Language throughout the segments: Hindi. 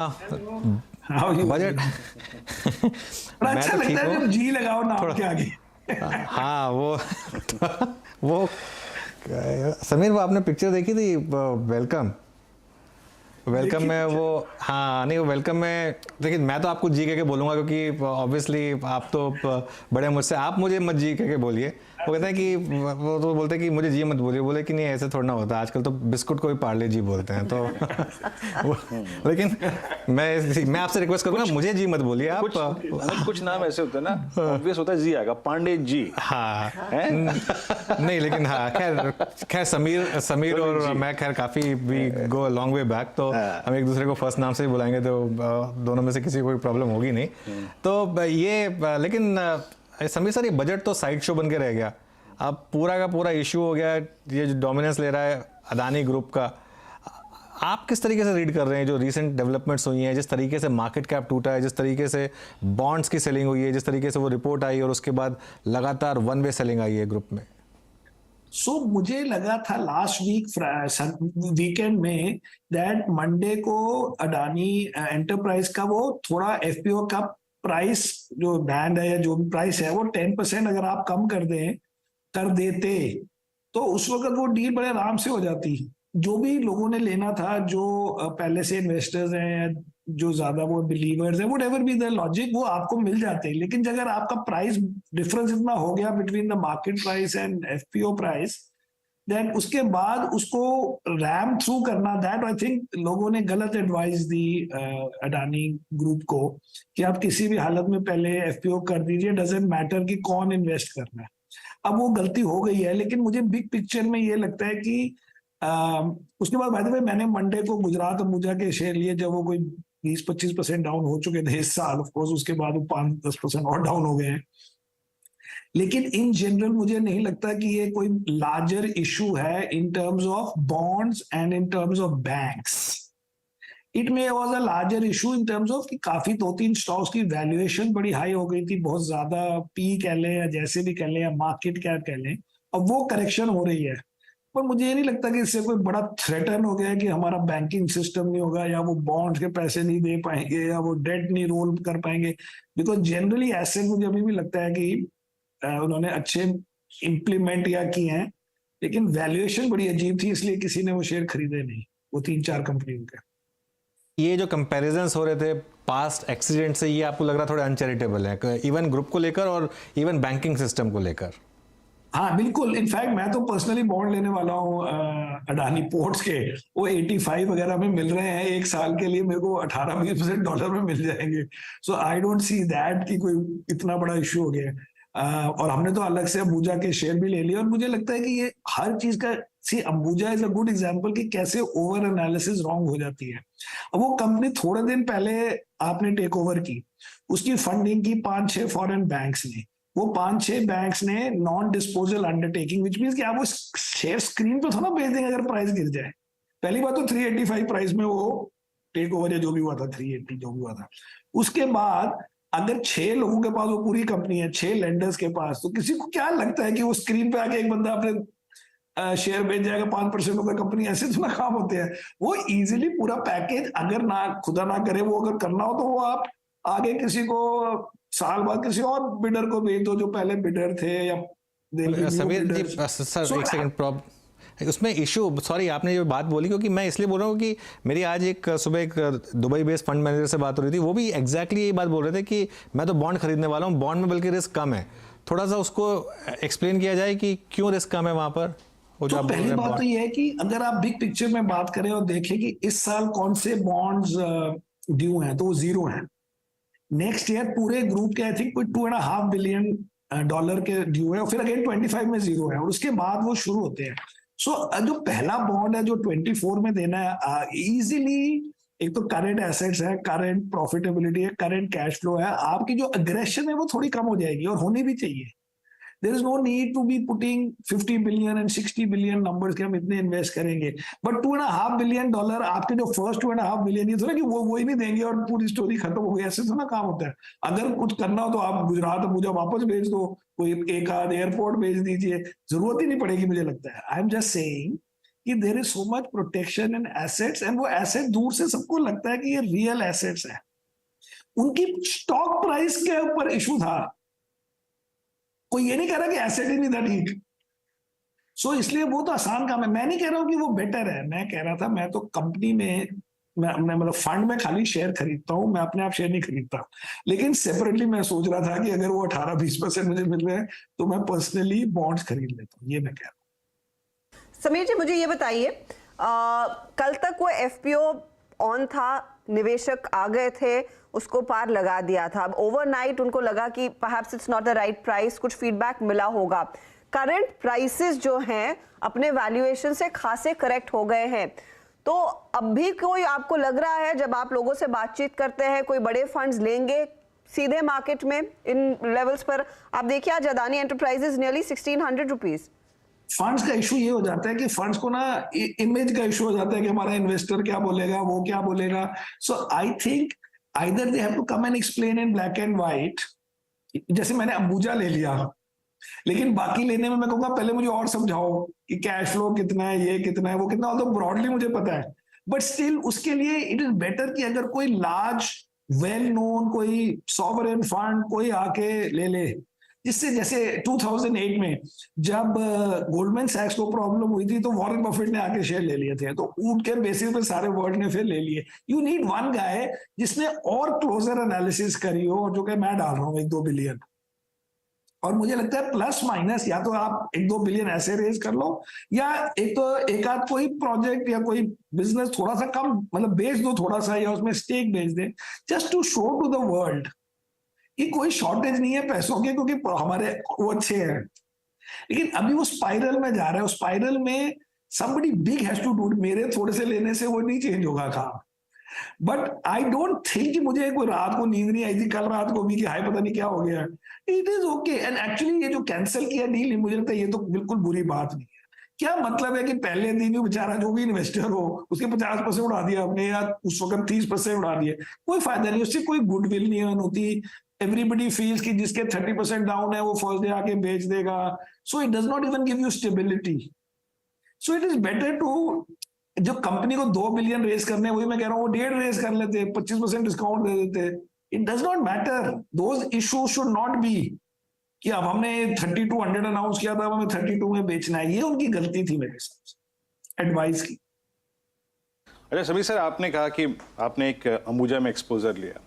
How you budget. बड़ा मैं अच्छा तो लगता ठीक है हूँ जब जी लगाओ नाम थोड़ा। के आगे। हाँ वो समीर, वो आपने पिक्चर देखी थी वेलकम? वेलकम देखी में वो, पिक्चर। हाँ नहीं, वो वेलकम में देखिए, मैं तो आपको जी कह के बोलूंगा क्योंकि ऑब्वियसली आप तो बड़े मुझसे, आप मुझे मत जी कह के बोलिए। वो कहते हैं कि वो तो बोलते हैं कि मुझे जी मत बोलिए, बोले कि नहीं ऐसे थोड़ा ना होता, आजकल तो बिस्कुट को भी पार्ले जी बोलते हैं तो वो, लेकिन मैं आपसे रिक्वेस्ट करूंगा, कुछ मुझे जी मत बोलिए आप। कुछ कुछ नाम ऐसे होते हैं ना, ऑब्वियस होता है जी आएगा, पांडे जी हाँ है। नहीं लेकिन हाँ, खैर खैर समीर समीर समीर और जी। मैं खैर काफ़ी we go long way back, तो हम एक दूसरे को फर्स्ट नाम से ही बुलाएंगे तो दोनों में से किसी को कोई प्रॉब्लम होगी नहीं। तो लेकिन समीर सर, ये बजट तो साइड शो बन के रह गया। अब पूरा का पूरा इशू हो गया, ये जो डोमिनेंस ले रहा है अदानी ग्रुप का। आप किस तरीके से रीड कर रहे हैं जो रीसेंट डेवलपमेंट्स हुई हैं, जिस तरीके से मार्केट कैप टूटा है, जिस तरीके से बॉन्ड्स की सेलिंग हुई है, जिस तरीके से वो रिपोर्ट आई और उसके बाद लगातार वन वे सेलिंग आई है ग्रुप में? मुझे लगा था लास्ट वीकेंड में दैट मंडे को अडानी एंटरप्राइज का वो थोड़ा एफपीओ का प्राइस जो बैंड है या जो भी प्राइस है वो 10% अगर आप कम कर देते तो उस वक्त वो डील बड़े आराम से हो जाती। जो भी लोगों ने लेना था, जो पहले से इन्वेस्टर्स हैं, जो ज्यादा वो बिलीवर्स हैं, what ever be the logic, वो आपको मिल जाते हैं। लेकिन अगर आपका प्राइस डिफरेंस इतना हो गया between the market price and FPO price, then उसके बाद उसको रैम थ्रू करना, दैट आई थिंक लोगों ने गलत एडवाइस दी अडानी ग्रुप को कि आप किसी भी हालत में पहले एफपीओ कर दीजिए, डजेंट मैटर कि कौन इन्वेस्ट करना है। अब वो गलती हो गई है, लेकिन मुझे बिग पिक्चर में ये लगता है कि उसके बाद बाय द वे मैंने मंडे को गुजरात अंबुजा के शेयर लिए जब वो कोई 20-25% डाउन हो चुके थे इस साल। ऑफ कोर्स उसके बाद वो 5-10% और डाउन हो गए हैं। लेकिन इन जनरल मुझे नहीं लगता कि ये कोई लार्जर इशू है in terms of bonds and in terms of banks. It may was a larger issue in terms of कि काफी 2-3 स्टॉक्स की वैल्यूएशन बड़ी हाई हो गई थी, बहुत ज्यादा, पी कह लें या जैसे भी कह लें या मार्केट कैप कह लें। अब वो करेक्शन हो रही है, पर मुझे ये नहीं लगता कि इससे कोई बड़ा थ्रेटन हो गया कि हमारा बैंकिंग सिस्टम नहीं होगा या वो बॉन्ड्स के पैसे नहीं दे पाएंगे या वो डेट नहीं रोल कर पाएंगे। बिकॉज जनरली ऐसे मुझे अभी भी लगता है कि उन्होंने अच्छे इंप्लीमेंट या किए हैं, लेकिन वैल्यूएशन बड़ी अजीब थी, इसलिए किसी ने वो शेयर खरीदे नहीं, वो 3-4 कंपनियों के। ये जो कंपैरिजंस हो रहे थे पास्ट एक्सीडेंट से, ये आपको लग रहा थोड़ा अनचैरिटेबल है, इवन ग्रुप को लेकर और इवन बैंकिंग सिस्टम को लेकर? हाँ बिल्कुल, इनफैक्ट मैं तो पर्सनली बॉन्ड लेने वाला हूँ अडानी पोर्ट्स के। वो 85 वगैरह में मिल रहे हैं, एक साल के लिए मेरे को 18-20% डॉलर में मिल जाएंगे। सो आई डोंट सी दैट कि कोई इतना बड़ा इशू हो गया है। और हमने तो अलग से अंबुजा के शेयर भी ले लिए, और मुझे लगता है कि ये हर चीज का, see Ambuja is a good example कि कैसे ओवर एनालिसिस रॉन्ग हो जाती है। अब वो कंपनी थोड़े दिन पहले आपने टेक ओवर की, उसकी फंडिंग की 5-6 फॉरेन बैंक्स ने, वो 5-6 बैंक्स ने non disposal undertaking, which mean कि आप वो शेयर स्क्रीन पे थोड़ा बेच देंगे अगर प्राइस गिर जाए। पहली बात तो 385 प्राइस में वो टेक ओवर या जो भी हुआ था, 380 जो भी हुआ था, उसके बाद अगर 6 लोगों के पास वो पूरी कंपनी है, 6 लेंडर्स के पास, तो किसी को क्या लगता है कि वो स्क्रीन पे आके एक बंदा अपने शेयर बेच जाएगा 5% होकर? कंपनी ऐसे थोड़ा काम होते हैं। वो इजीली पूरा पैकेज, अगर ना खुदा ना करे वो अगर करना हो, तो वो आप आगे किसी को साल बाद किसी और बिडर को भेज दो जो पहले बिडर थे, या न्यू समीर जी, बिडर्स। सर सो एक सेकंड, उसमें इशू, सॉरी आपने जो बात बोली, क्योंकि मैं इसलिए बोल रहा हूँ कि मेरी आज सुबह एक दुबई बेस्ड फंड मैनेजर से बात हो रही थी, वो भी एग्जैक्टली यही बात बोल रहे थे कि मैं तो बॉन्ड खरीदने वाला हूँ, बॉन्ड में बल्कि रिस्क कम है। थोड़ा सा उसको एक्सप्लेन किया जाए कि क्यों रिस्क कम है वहां पर, वो जो तो आप बोल रहे पहली हैं बात तो बॉन्ड। ये है कि अगर आप बिग पिक्चर में बात करें और देखें कि इस साल कौन से बॉन्ड्स ड्यू हैं, तो वो जीरो हैं। नेक्स्ट ईयर पूरे ग्रुप के आई थिंक कोई $2.5 बिलियन के ड्यू है, और फिर अगेन 25 में जीरो है, और उसके बाद वो शुरू होते हैं। जो पहला बॉन्ड है जो 24 में देना है, इजीली, एक तो करंट एसेट्स है, करंट प्रॉफिटेबिलिटी है, करंट कैश फ्लो है, आपकी जो अग्रेशन है वो थोड़ी कम हो जाएगी, और होनी भी चाहिए। There is no need to be putting 50 billion and 60 billion numbers के हम इतने इन्वेस्ट करेंगे। बट $2.5 बिलियन, आपके जो फर्स्ट 2.5 बिलियन, ये थोड़ा कि वो ही नहीं देंगे और पूरी स्टोरी खत्म हो गई, ऐसे थोड़ा काम होता है। अगर कुछ करना हो तो आप गुजरात मुझे वापस भेज दो, कोई एक आध एयरपोर्ट भेज दीजिए, जरूरत ही नहीं पड़ेगी मुझे लगता है। आई एम जस्ट सेइंग कि there is so much protection in assets, and वो एसेट दूर से सबको लगता है कि ये रियल एसेट्स है। उनकी स्टॉक प्राइस के ऊपर इशू था, कोई ये नहीं कह रहा कि एसेट ही नहीं था ठीक। सो इसलिए वो तो आसान काम है। मैं नहीं कह रहा हूं कि वो बेटर है, मैं कह रहा था मैं तो कंपनी में मैं मतलब फंड में खाली शेयर खरीदता हूं, मैं अपने आप शेयर नहीं खरीदता। लेकिन सेपरेटली मैं सोच रहा था कि अगर वो 18-20% मुझे मिल रहे हैं तो मैं पर्सनली बॉन्ड्स खरीद लेता हूँ, ये मैं कह रहा हूँ। समीर जी, मुझे ये बताइए, कल तक वो एफपीओ ऑन था, निवेशक आ गए थे, उसको पार लगा दिया था। अब ओवरनाइट उनको लगा कि perhaps it's not the right price, कुछ फीडबैक मिला होगा। करंट प्राइसेस जो हैं अपने वैल्यूएशन से खासे करेक्ट हो गए हैं, तो अब भी कोई आपको लग रहा है जब आप लोगों से बातचीत करते हैं कोई बड़े फंड्स लेंगे सीधे मार्केट में इन लेवल्स पर? आप देखिए आज Adani enterprises nearly 1600 rupees. Funds का इशू ये हो जाता है कि फंड्स को ना इमेज का इशू हो जाता है कि हमारा इन्वेस्टर क्या बोलेगा, वो क्या बोलेगा। So I think either they have to come and explain in black and white. जैसे मैंने अंबुजा ले लिया, लेकिन बाकी लेने में मैं कहूंगा पहले मुझे और समझाओ कि कैश फ्लो कितना है, ये कितना है, वो कितना, तो ब्रॉडली मुझे पता है, बट स्टिल उसके लिए इट इज बेटर कि अगर कोई लार्ज वेल नोन कोई सॉवरेन फंड कोई आके ले ले, जिससे जैसे 2008 में जब गोल्डमैन सैक्स को प्रॉब्लम हुई थी तो वॉरेन बफेट ने आके शेयर ले लिए थे, तो उनके बेसिस पे सारे वर्ल्ड ने फिर ले लिए। यू नीड वन गाय जिसने और क्लोजर एनालिसिस करी हो, जो कि मैं डाल रहा हूँ 1-2 बिलियन। और मुझे लगता है प्लस माइनस या तो आप 1-2 बिलियन ऐसे रेज कर लो, या एक आध कोई प्रोजेक्ट या कोई बिजनेस थोड़ा सा कम मतलब बेच दो थोड़ा सा, या उसमें स्टेक बेच दे, just to show to the world कि कोई शॉर्टेज नहीं है पैसों के, क्योंकि हमारे वो अच्छे हैं। लेकिन अभी वो स्पाइरल में जा रहा है, उस स्पाइरल में somebody big has to do it। मेरे थोड़े से लेने से वो नहीं चेंज होगा काम। बट आई डोंट थिंक कि मुझे कोई रात को नींद नहीं आई थी कल रात को भी कि हाय पता नहीं क्या हो गया। It is okay. And actually ये जो कैंसिल किया डील, मुझे लगता है ये तो बिल्कुल बुरी बात नहीं है। क्या मतलब है कि पहले दिन ही बेचारा जो भी इन्वेस्टर हो उसके 50% उड़ा दिया हमने, या उस वक्त 30% उड़ा दिए, कोई फायदा नहीं, उससे कोई गुडविल नहीं अर्न होती। एवरीबडी फील्स कि जिसके 30% डाउन है वो फर्स्ट डे आके बेच देगा। So it does not even give you stability. So it is better to, जो कंपनी को 2 बिलियन रेस करने, वही मैं कह रहा हूँ वो 1.5 रेस कर लेते, 25% डिस्काउंट दे देते। It does not matter, those issue should not be कि अब हमने 3200 अनाउंस किया था, अब हमें 32 में बेचना है। ये उनकी गलती थी मेरे हिसाब से, एडवाइस की। अच्छा समीर सर, आपने कहा कि आपने एक अंबुजा में एक्सपोजर लिया,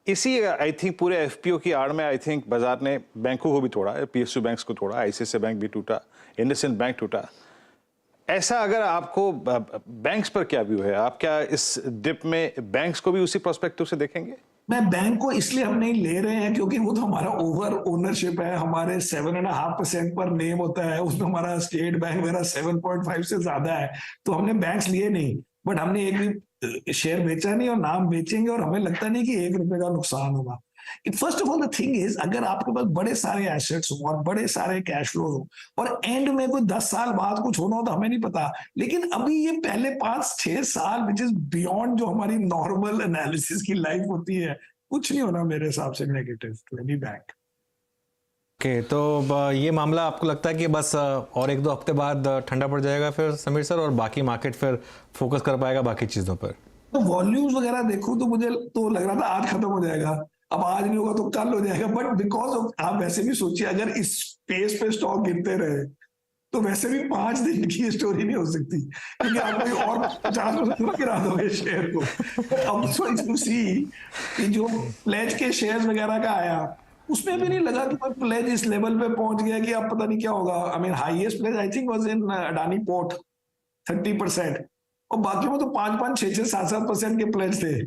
इसी आई थिंक पूरे एफपीओ की आड़ में आई थिंक बाजार ने बैंकों को भी तोड़ा, पीएसयू बैंक्स को तोड़ा, आईसीआईसीआई बैंक भी टूटा, इंडसइंड बैंक टूटा। ऐसा अगर आपको बैंक्स पर क्या व्यू है, आप क्या इस डिप में बैंक्स को भी उसी पर्सपेक्टिव से देखेंगे? मैं बैंक को इसलिए हम नहीं ले रहे हैं क्योंकि वो तो हमारा ओवर ओनरशिप है, हमारे 7.5% पर नेम होता है, उसमें हमारा स्टेट बैंक मेरा 7.5 से ज्यादा है, तो हमने बैंक्स लिए नहीं। बट हमने एक भी शेयर बेचा नहीं और नाम बेचेंगे, और हमें लगता नहीं कि 1 रुपए का नुकसान होगा। First of all the thing is, अगर आपके पास बड़े सारे एसेट्स हो और बड़े सारे कैश फ्लो हो और एंड में कोई 10 साल बाद कुछ होना हो तो हमें नहीं पता, लेकिन अभी ये पहले 5-6 साल विच इज बियॉन्ड जो हमारी नॉर्मल एनालिसिस की लाइफ होती है, कुछ नहीं होना मेरे हिसाब से negative to any bank. Okay, तो ये मामला आपको लगता है कि बस और 1-2 हफ्ते बाद ठंडा पड़ जाएगा फिर समीर सर, और बाकी मार्केट फिर फोकस कर पाएगा बाकी चीजों पर? तो वॉल्यूम्स वगैरह देखो तो मुझे तो लग रहा था आज खत्म हो जाएगा, अब आज नहीं होगा तो कल हो जाएगा। बट बिकॉज ऑफ, आप वैसे भी सोचिए अगर इस पेस पे स्टॉक गिरते रहे तो वैसे भी 5 दिन की स्टोरी नहीं हो सकती, क्योंकि आप कोई और 50% गिरा दोगे शेयर को। अब टू सी कि जो प्लेज के शेयर्स वगैरह का आया, उसमें भी नहीं लगा कि कोई प्लेज इस लेवल पे पहुंच गया कि अब पता नहीं क्या होगा। I mean highest pledge I think was in Adani port 30%, और बाकी में तो 5-5, 6-6, 7-7% के प्लेज थे,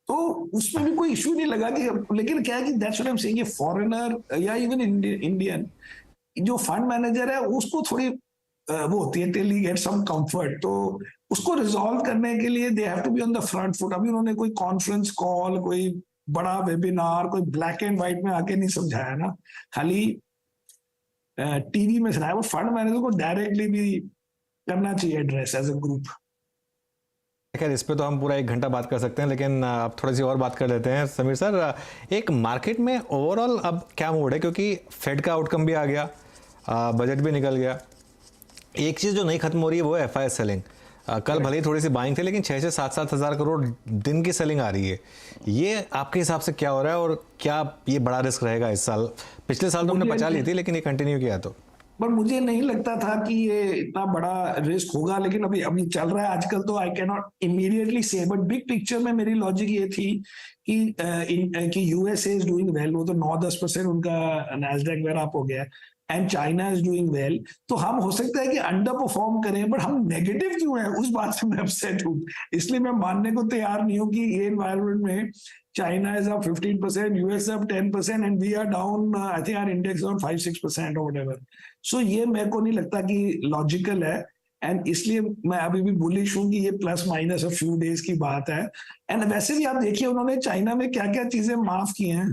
तो उसमें भी कोई इश्यू नहीं लगा कि। लेकिन क्या है कि that's what I am saying, ये फॉरेनर या इवन इंडियन जो फंड मैनेजर है उसको थोड़ी वो होती है till he get some comfort, तो उसको रिजॉल्व करने के लिए they have to be on the front foot. अभी उन्होंने कोई कॉन्फ्रेंस कॉल, कोई बड़ा वेबिनार, कोई ब्लैक एंड व्हाइट में आके नहीं समझाया ना, खाली टीवी में सुनाया। वो फंड मैनेजर को डायरेक्टली भी करना चाहिए एड्रेस एज अ ग्रुप। खैर इस पे तो हम पूरा 1 घंटा बात कर सकते हैं, लेकिन अब थोड़ी सी और बात कर लेते हैं समीर सर। एक मार्केट में ओवरऑल अब क्या मूड है, क्योंकि फेड का आउटकम भी आ गया, बजट भी निकल गया, एक चीज जो नहीं खत्म हो रही है वो है FII सेलिंग। कल भले ही थोड़ी सी बाइंग थी, लेकिन 6 से 7 हज़ार करोड़ दिन की सेलिंग आ रही है। ये आपके हिसाब से क्या हो रहा है और क्या ये बड़ा रिस्क रहेगा इस साल? पिछले साल तो हमने बचा ली थी, लेकिन ये कंटिन्यू किया तो। पर मुझे नहीं लगता था कि ये इतना बड़ा रिस्क होगा, लेकिन अभी अभी चल रहा है आजकल, तो आई कैन नॉट इमीडिएटली से, बट बिग पिक्चर में मेरी लॉजिक ये थी कि यूएसए इज डूइंग वेल, वो तो 9-10% उनका नैस्डैक वेयर अप हो गया, and China is doing well. तो हम हो सकता है कि अंडर परफॉर्म करें, बट हम नेगेटिव क्यों है उस बात से मैं अपसेट हूँ। इसलिए मैं मानने को तैयार नहीं हूँ कि ये एनवायरमेंट में China is up 15%, US up 10%, and we are down, I think our index down 5-6% और व्हाटएवर। सो ये मेरे को नहीं लगता कि लॉजिकल है, एंड इसलिए मैं अभी भी बुलिश हूँ कि ये plus minus a few days की बात है। एंड वैसे भी आप देखिए उन्होंने चाइना में क्या क्या चीजें माफ की हैं,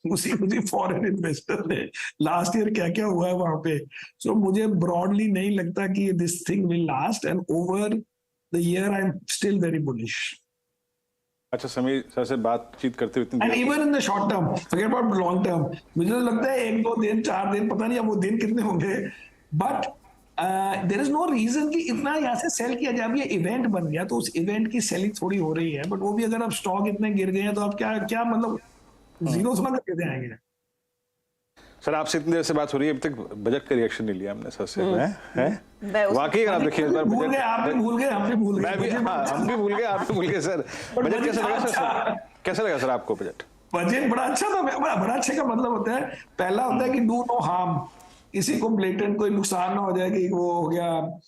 उसी फॉरेन इन्वेस्टर ने लास्ट ईयर क्या क्या हुआ है वहां पे। सो मुझे ब्रॉडली नहीं लगता कि this thing will last, and over the year I am still very bullish. अच्छा, समीर सर से बातचीत करते हुए and even in the short term, forget about long term, मुझे तो लगता है 1-2 दिन 4 दिन, पता नहीं अब वो दिन कितने होंगे, but there is no reason कि इतना यहाँ से सेल किया जाए। अब ये इवेंट बन गया तो उस इवेंट की सेलिंग थोड़ी हो रही है, बट वो भी अगर अब स्टॉक इतने गिर गए हैं तो अब क्या क्या मतलब जीरो से मतलब कैसे आएंगे। सर आपसे इतनी देर से बात हो रही है, अभी तक बजट का रिएक्शन नहीं लिया हमने सर से। वाकई अगर आप देखिए इस बार भूल गए, आप भी भूल गए, हम भी भूल गए, मैं भी, हाँ, हम भी भूल गए, आप भी भूल गए सर। बजट कैसा लगा सर? कैसा लगा सर आपको बजट? बजट बड़ा अच्छा था। बड़ा अच्छे का मतलब होता है, पहला होता है कि डू नो हार्म, किसी को ब्लेटेंट कोई नुकसान ना हो जाए कि वो हो गया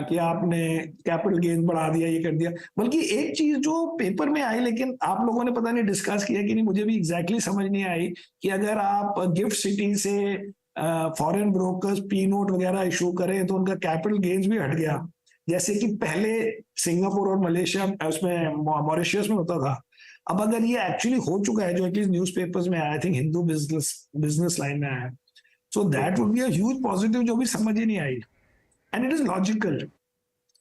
कि आपने कैपिटल गेन बढ़ा दिया, ये कर दिया। बल्कि एक चीज जो पेपर में आई, लेकिन आप लोगों ने पता नहीं डिस्कस किया कि नहीं, मुझे भी एग्जैक्टली समझ नहीं आई, कि अगर आप गिफ्ट सिटी से फॉरेन ब्रोकर्स पी नोट वगैरह इशू करें तो उनका कैपिटल गेन्स भी हट गया, जैसे कि पहले सिंगापुर और मलेशिया उसमें मॉरिशियस में होता था। अब अगर ये एक्चुअली हो चुका है, जो एटलीस्ट न्यूज़पेपर्स में आया, आई थिंक हिंदू बिजनेस लाइन में आया, so that would be a huge positive, जो भी समझ ही नहीं आई। And it is logical,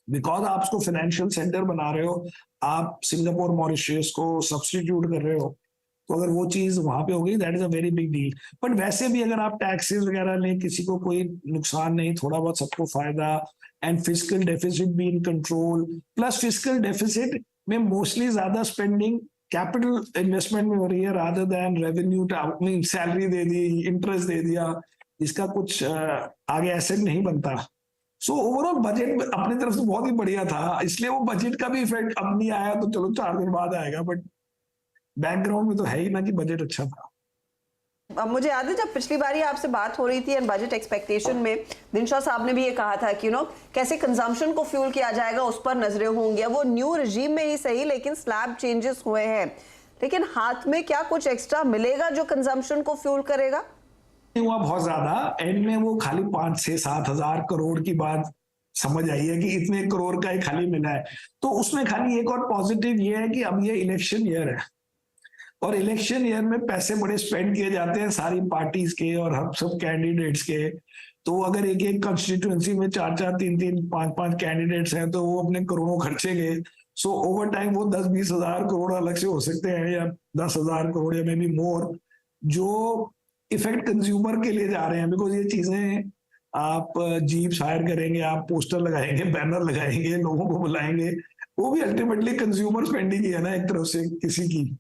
because आप उसको फाइनेंशियल सेंटर बना रहे हो, आप सिंगापुर मॉरिशियस को सब्स्टिट्यूट कर रहे हो, तो अगर वो चीज वहां पे हो गई, that is a very big deal. But वैसे भी अगर आप टैक्सेस वगैरह लें, किसी को कोई नुकसान नहीं, थोड़ा बहुत सबको फायदा, एंड फिस्कल डेफिसिट भी in control, plus fiscal deficit में मोस्टली ज्यादा स्पेंडिंग कैपिटल इन्वेस्टमेंट में हो रही है, रादर देन रेवेन्यू, सैलरी दे दी, इंटरेस्ट दे दिया, इसका कुछ आगे एसेट नहीं बनता। सो ओवरऑल बजट अपनी तरफ से बहुत ही बढ़िया था, इसलिए वो बजट का भी इफेक्ट अब नहीं आया, तो चलो 4 दिन बाद आएगा, बट बैकग्राउंड में तो है ही ना कि बजट अच्छा था। अब मुझे याद है जब पिछली बारी आपसे बात हो रही थी एंड बजट एक्सपेक्टेशन में दिनशा साहब ने भी ये कहा था कि कैसे कंजम्पशन को फ्यूल किया जाएगा, उस पर नजरें होंगी। वो न्यू रिजीम में ही सही, लेकिन स्लैब चेंजेस हुए हैं, लेकिन हाथ में क्या कुछ एक्स्ट्रा मिलेगा जो कंजम्पशन को फ्यूल करेगा? हुआ बहुत ज्यादा, एंड में वो खाली 5-6-7 हजार करोड़ की बात समझ आई है कि इतने करोड़ का ही खाली मिला है। तो उसमें खाली एक और पॉजिटिव ये है कि अब ये इलेक्शन ईयर है, और इलेक्शन ईयर में पैसे बड़े स्पेंड किए जाते हैं सारी पार्टीज के और हम सब कैंडिडेट्स के। तो अगर एक एक कंस्टिट्यूएंसी में 4-4, 3-3, 5-5 कैंडिडेट्स हैं, तो वो अपने करोड़ों खर्चेंगे। सो ओवर टाइम वो 10-20 हजार करोड़ अलग से हो सकते हैं, या 10,000 करोड़, या मे बी मोर, जो इफेक्ट कंज्यूमर के लिए जा रहे हैं। बिकॉज ये चीजें आप जीप्स हायर करेंगे, आप पोस्टर लगाएंगे, बैनर लगाएंगे, लोगों को बुलाएंगे, वो भी अल्टीमेटली कंज्यूमर स्पेंडिंग ही है ना एक तरफ से किसी की।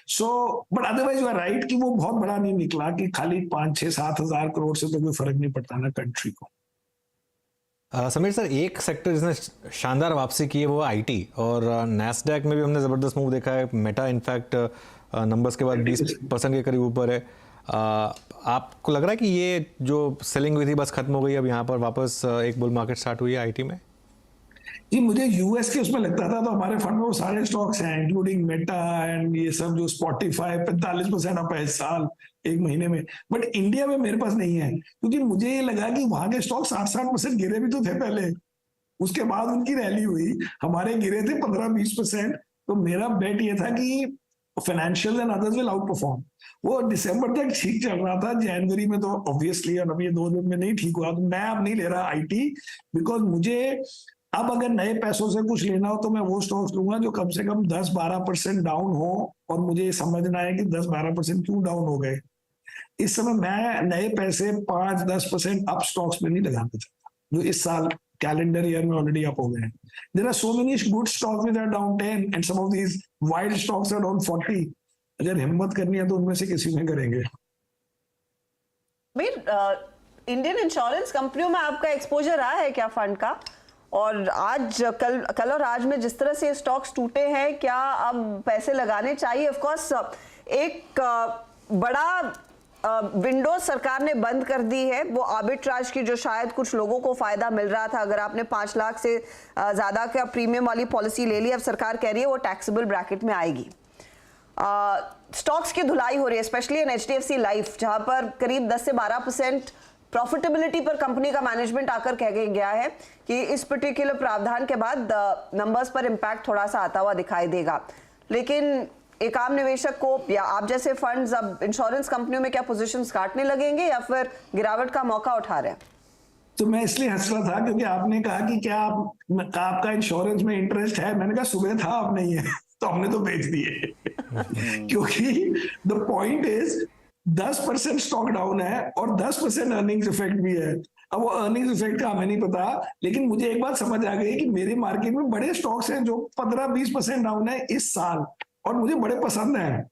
So but otherwise you are right कि वो बहुत बड़ा नहीं निकला, कि खाली 5-6-7 हजार करोड़ से तो कोई फर्क नहीं पड़ता ना कंट्री को। समीर सर, एक सेक्टर जिसने शानदार वापसी की है वो आईटी, और नैस्डैक में भी हमने जबरदस्त मूव देखा है। मेटा इनफैक्ट नंबर्स के बाद 20% के करीब ऊपर है। आपको लग रहा है कि ये जो सेलिंग हुई थी बस खत्म हो गई, अब यहाँ पर वापस एक बुल मार्केट स्टार्ट हुई है आईटी में? जी, मुझे यूएस के उसमें लगता था, तो हमारे फंड में वो सारे स्टॉक्स हैं, इंक्लूडिंग मेटा एंड ये सब, जो स्पॉटिफाई 45% अप है इस साल एक महीने में। बट इंडिया में मेरे पास नहीं है, क्योंकि मुझे ये लगा कि वहां के स्टॉक 60-60% गिरे भी तो थे पहले, उसके बाद उनकी रैली हुई, हमारे गिरे थे 15-20%। तो मेरा बेट ये था कि financial and others will out perform. वो दिसंबर तक ठीक चल रहा था, जनवरी में तो ऑब्वियसली, और अब ये 2 दिन में नहीं ठीक हुआ, तो मैं अब नहीं ले रहा आईटी, बिकॉज मुझे अब अगर नए पैसों से कुछ लेना हो तो मैं वो स्टॉक्स लूंगा जो कम से कम 10-12% डाउन हो, और मुझे ये समझना है कि 10-12% क्यों डाउन हो गए। इस समय मैं नए पैसे 5-10% अप स्टॉक्स में नहीं लगाना चाहता। जो इस साल कैलेंडर ईयर में ऑलरेडी अप हो गए हैं. There are so many good stocks which are down 10 and some of these wild stocks are down 40. अगर हिम्मत करनी है तो उनमें से किसी में करेंगे. इंडियन इंश्योरेंस कंपनियों में आपका एक्सपोजर रहा है क्या फंड का? और आज कल और आज में जिस तरह से स्टॉक्स टूटे हैं, क्या अब पैसे लगाने चाहिए? ऑफ कोर्स एक बड़ा विंडो सरकार ने बंद कर दी है, वो आर्बिट्राज की, जो शायद कुछ लोगों को फायदा मिल रहा था. अगर आपने 5 लाख से ज्यादा का प्रीमियम वाली पॉलिसी ले ली, अब सरकार कह रही है वो टैक्सेबल ब्रैकेट में आएगी. स्टॉक्स की धुलाई हो रही है, स्पेशली इन HDFC लाइफ, जहां पर करीब 10 से 12% प्रॉफिटेबिलिटी पर कंपनी का मैनेजमेंट आकर कह गया है कि इस पर्टिकुलर प्रावधान के बाद नंबर्स पर इंपैक्ट थोड़ा सा आता हुआ दिखाई देगा. लेकिन एक आम निवेशक को या आप जैसे फंड्स अब इंश्योरेंस कंपनियों में क्या पोजीशंस काटने लगेंगे या फिर गिरावट का मौका उठा रहे हैं? तो मैं इसलिए हंस रहा था क्योंकि आपने कहा कि क्या आपका इंश्योरेंस में इंटरेस्ट है. मैंने कहा सुबह था, अब नहीं है, तो हमने तो बेच दिए. क्योंकि the point is 10% stock down है और 10% अर्निंग्स इफेक्ट भी है. अब वो अर्निंग्स इफेक्ट का हमें नहीं पता, लेकिन मुझे एक बात समझ आ गई कि मेरे मार्केट में बड़े स्टॉक्स हैं जो 15-20% डाउन है इस साल, और मुझे बड़े पसंद हैं.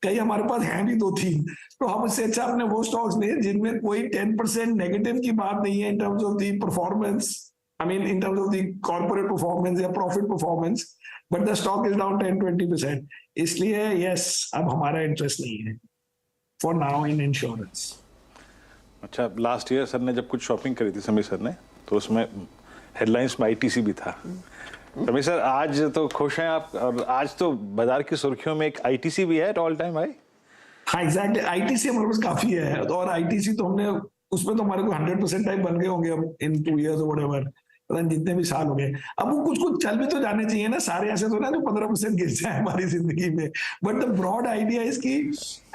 कई हमारे पास हैं भी 2-3. तो हम उससे अच्छा अपने वो स्टॉक्स लें जिनमें कोई 10% नेगेटिव की बात नहीं है in terms of the performance, I mean in terms of the corporate performance या profit performance, but the stock is down 10-20%. इसलिए यस, अब हमारा इंटरेस्ट नहीं है फॉर नाउ इन इंश्योरेंस. अच्छा, लास्ट ईयर सर ने जब कुछ शॉपिंग करी थी समीर सर ने, तो उसमें हेडलाइंस में ITC भी था. समीर सर, आज तो खुश हैं आप, और आज तो बाजार की सुर्खियों में एक ITC भी है, ऑल टाइम हाई. हाँ एग्जैक्टली, ITC हमारे पास काफी है, और ITC तो हमने उसमें तो हमारे को 100% टाइप बन गए होंगे अब इन 2 years और व्हाटएवर, पता नहीं जितने भी साल हो गए. अब वो कुछ चल भी तो जाने चाहिए ना, सारे ऐसे तो ना जो 15% गिर जाए हमारी जिंदगी में. But the broad idea is कि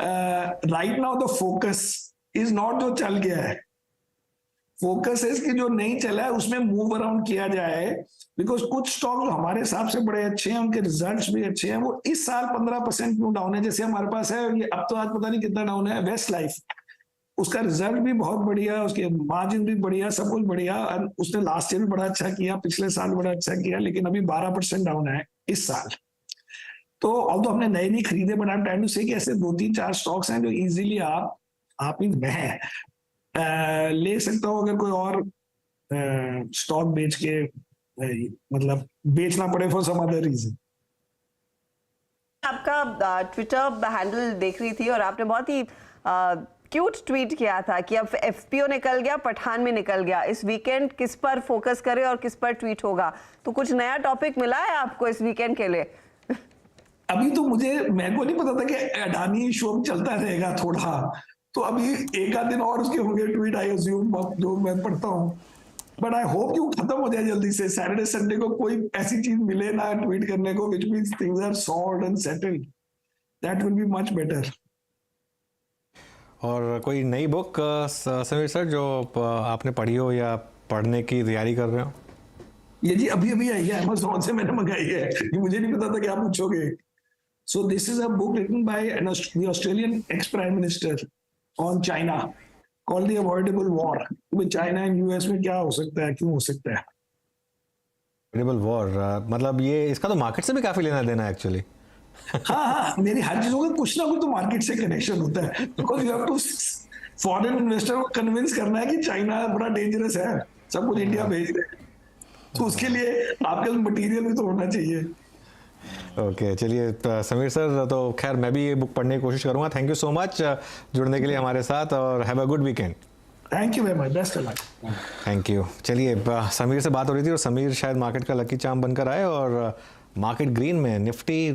right now the focus is not जो चल गया है, फोकस है कि जो नहीं चला है उसमें मूव अराउंड किया जाए. बिकॉज कुछ स्टॉक जो हमारे हिसाब से बड़े अच्छे हैं, उनके रिजल्ट्स भी अच्छे हैं, वो इस साल 15% क्यों डाउन है. जैसे हमारे पास है ये, अब तो आज पता नहीं कितना डाउन है, वेस्ट लाइफ. उसका रिजल्ट भी बहुत बढ़िया, उसके मार्जिन भी बढ़िया, सब कुछ बढ़िया. उसने लास्ट ईयर भी बड़ा अच्छा किया, पिछले साल बड़ा अच्छा किया, लेकिन अभी 12% डाउन है इस साल. तो अब तो हमने नए नहीं खरीदे, but I am trying to say कि ऐसे 2-3-4 स्टॉक्स हैं जो इजीली आप ही मैं ले सकता हूँ अगर कोई और स्टॉक बेच के मतलब बेचना पड़े फॉर सम अदर रीजन. आपका ट्विटर हैंडल देख रही थी और आपने बहुत ही क्यूट ट्वीट किया था कि अब FPO निकल गया, पठान में निकल गया, इस वीकेंड किस पर फोकस करे और किस पर ट्वीट होगा. तो कुछ नया टॉपिक मिला है आपको इस वीकेंड के लिए? अभी तो मेरे को नहीं पता था कि अडानी शो चलता रहेगा थोड़ा, तो अभी एक आध दिन और उसके होंगे ट्वीट, आई अज्यूम, जो मैं पढ़ता हूँ. बट आई होप कि वो खत्म हो जाए जल्दी से. सैटरडे संडे को कोई ऐसी चीज मिले ना ट्वीट करने को which means things are solved and settled. That will be much better. और कोई नई बुक समीर सर जो आपने पढ़ी हो या पढ़ने की तैयारी कर रहे हो? ये जी अभी आई है, Amazon से मैंने मंगाई है. मुझे नहीं पता था कि आप पूछोगे. So this is a book written by the Australian ex-Prime Minister on China called The Avoidable War. तो चाइना एंड US में क्या हो सकता है, क्यों हो सकता है. Avoidable War, मतलब ये इसका तो मार्केट से भी काफी लेना देना है एक्चुअली. हाँ, मेरी हर चीजों का कुछ ना कुछ तो मार्केट से कनेक्शन होता है. Because you have to foreign investor को कन्विंस करना है कि चाइना बड़ा डेंजरस है, सब कुछ इंडिया भेज रहे हैं, तो उसके लिए आपके मटेरियल भी तो होना चाहिए. ओके, चलिए समीर सर, तो खैर मैं भी ये बुक पढ़ने की कोशिश करूंगा. थैंक यू सो मच जुड़ने के लिए हमारे साथ, और have a good weekend. Thank you very much, best of luck. Thank you. चलिए समीर से बात हो रही थी और समीर शायद मार्केट का लकी चार्म बनकर आए, और मार्केट ग्रीन में निफ्टी